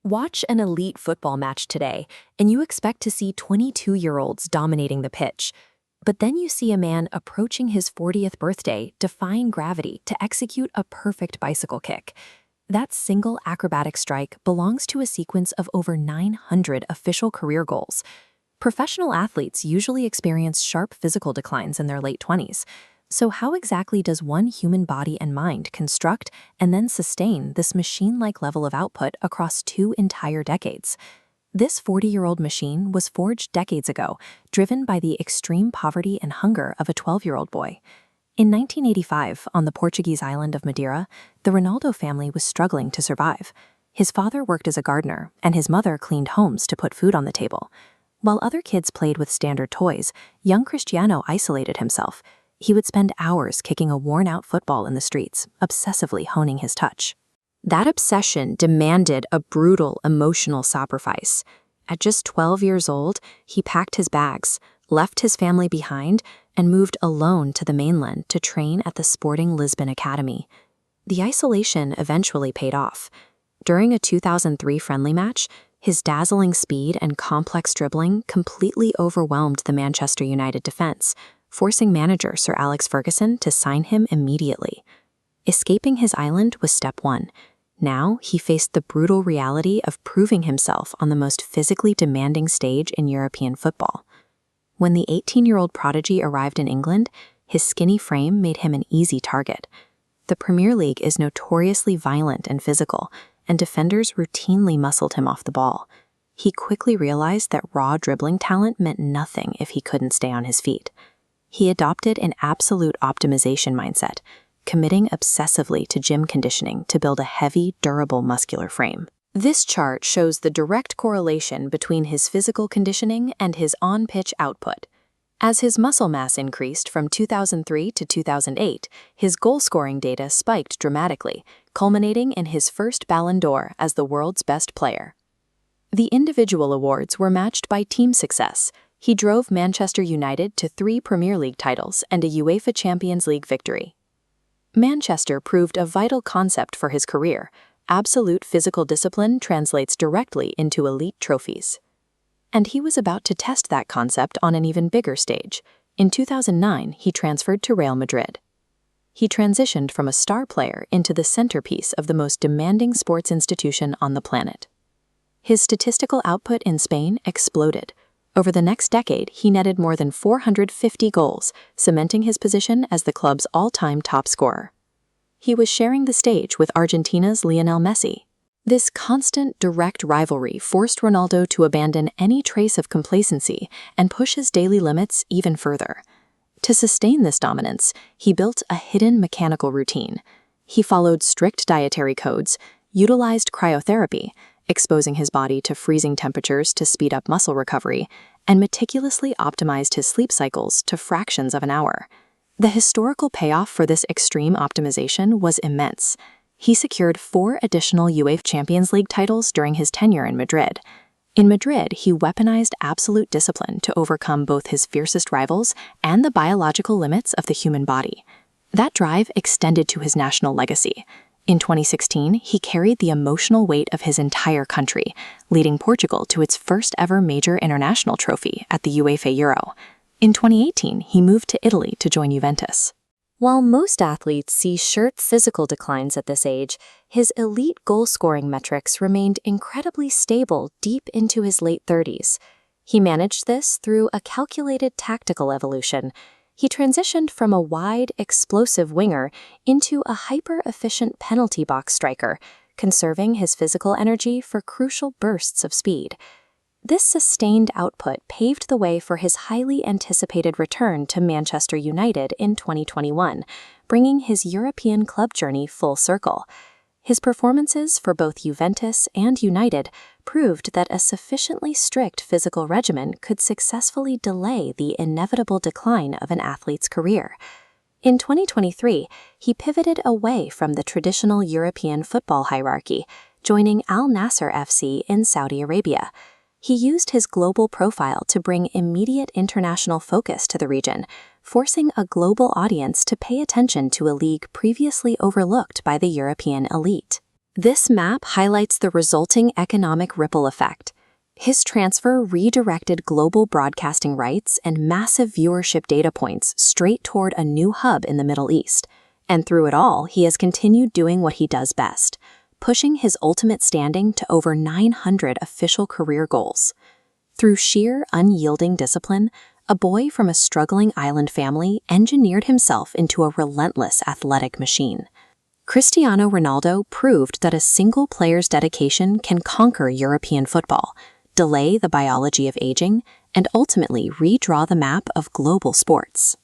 Watch an elite football match today, and you expect to see 22-year-olds dominating the pitch. But then you see a man approaching his 40th birthday, defying gravity to execute a perfect bicycle kick. That single acrobatic strike belongs to a sequence of over 900 official career goals. Professional athletes usually experience sharp physical declines in their late 20s. So how exactly does one human body and mind construct and then sustain this machine-like level of output across 2 entire decades? This 40-year-old machine was forged decades ago, driven by the extreme poverty and hunger of a 12-year-old boy. In 1985, on the Portuguese island of Madeira, the Ronaldo family was struggling to survive. His father worked as a gardener, and his mother cleaned homes to put food on the table. While other kids played with standard toys, young Cristiano isolated himself. He would spend hours kicking a worn-out football in the streets, obsessively honing his touch. That obsession demanded a brutal emotional sacrifice. At just 12 years old, he packed his bags, left his family behind, and moved alone to the mainland to train at the Sporting Lisbon Academy. The isolation eventually paid off. During a 2003 friendly match, his dazzling speed and complex dribbling completely overwhelmed the Manchester United defense, forcing manager Sir Alex Ferguson to sign him immediately. Escaping his island was step one. Now he faced the brutal reality of proving himself on the most physically demanding stage in European football. When the 18-year-old prodigy arrived in England, his skinny frame made him an easy target. The Premier League is notoriously violent and physical, and defenders routinely muscled him off the ball. He quickly realized that raw dribbling talent meant nothing if he couldn't stay on his feet. He adopted an absolute optimization mindset, committing obsessively to gym conditioning to build a heavy, durable muscular frame. This chart shows the direct correlation between his physical conditioning and his on-pitch output. As his muscle mass increased from 2003 to 2008, his goal-scoring data spiked dramatically, culminating in his first Ballon d'Or as the world's best player. The individual awards were matched by team success. He drove Manchester United to 3 Premier League titles and a UEFA Champions League victory. Manchester proved a vital concept for his career. Absolute physical discipline translates directly into elite trophies. And he was about to test that concept on an even bigger stage. In 2009, he transferred to Real Madrid. He transitioned from a star player into the centerpiece of the most demanding sports institution on the planet. His statistical output in Spain exploded. Over the next decade, he netted more than 450 goals, cementing his position as the club's all-time top scorer. He was sharing the stage with Argentina's Lionel Messi. This constant, direct rivalry forced Ronaldo to abandon any trace of complacency and push his daily limits even further. To sustain this dominance, he built a hidden mechanical routine. He followed strict dietary codes, utilized cryotherapy, exposing his body to freezing temperatures to speed up muscle recovery, and meticulously optimized his sleep cycles to fractions of an hour. The historical payoff for this extreme optimization was immense. He secured 4 additional UEFA Champions League titles during his tenure in Madrid. In Madrid, he weaponized absolute discipline to overcome both his fiercest rivals and the biological limits of the human body. That drive extended to his national legacy. In 2016, he carried the emotional weight of his entire country, leading Portugal to its first ever major international trophy at the UEFA Euro. In 2018, he moved to Italy to join Juventus. While most athletes see sharp physical declines at this age, his elite goal-scoring metrics remained incredibly stable deep into his late 30s. He managed this through a calculated tactical evolution. He transitioned from a wide, explosive winger into a hyper-efficient penalty box striker, conserving his physical energy for crucial bursts of speed. This sustained output paved the way for his highly anticipated return to Manchester United in 2021, bringing his European club journey full circle. His performances for both Juventus and United proved that a sufficiently strict physical regimen could successfully delay the inevitable decline of an athlete's career. In 2023, he pivoted away from the traditional European football hierarchy, joining Al Nassr FC in Saudi Arabia. He used his global profile to bring immediate international focus to the region, forcing a global audience to pay attention to a league previously overlooked by the European elite. This map highlights the resulting economic ripple effect. His transfer redirected global broadcasting rights and massive viewership data points straight toward a new hub in the Middle East. And through it all, he has continued doing what he does best, pushing his ultimate standing to over 900 official career goals. Through sheer, unyielding discipline, a boy from a struggling island family engineered himself into a relentless athletic machine. Cristiano Ronaldo proved that a single player's dedication can conquer European football, delay the biology of aging, and ultimately redraw the map of global sports.